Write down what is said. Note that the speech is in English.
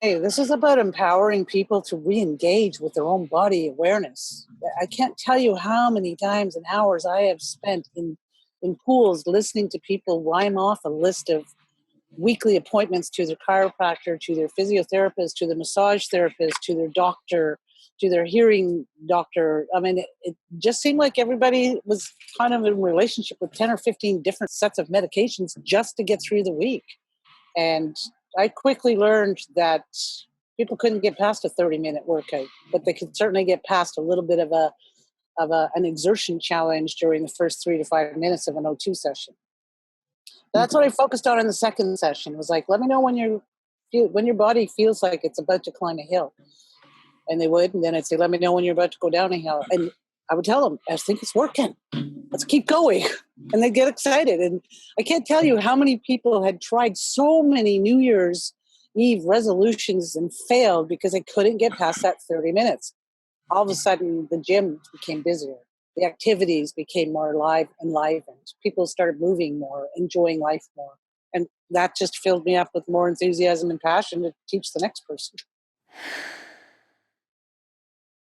Hey, this is about empowering people to re-engage with their own body awareness. I can't tell you how many times and hours I have spent in pools listening to people rhyme off a list of weekly appointments to their chiropractor, to their physiotherapist, to their massage therapist, to their doctor, to their hearing doctor. I mean, it just seemed like everybody was kind of in relationship with 10 or 15 different sets of medications just to get through the week. And I quickly learned that people couldn't get past a 30-minute workout, but they could certainly get past a little bit of an exertion challenge during the first 3 to 5 minutes of an O2 session. That's what I focused on in the second session. It was like, let me know when your body feels like it's about to climb a hill. And they would, and then I'd say, let me know when you're about to go down a hill. And I would tell them, I think it's working. Let's keep going. And they'd get excited. And I can't tell you how many people had tried so many New Year's Eve resolutions and failed because they couldn't get past that 30 minutes. All of a sudden, the gym became busier. The activities became more enlivened. People started moving more, enjoying life more. And that just filled me up with more enthusiasm and passion to teach the next person.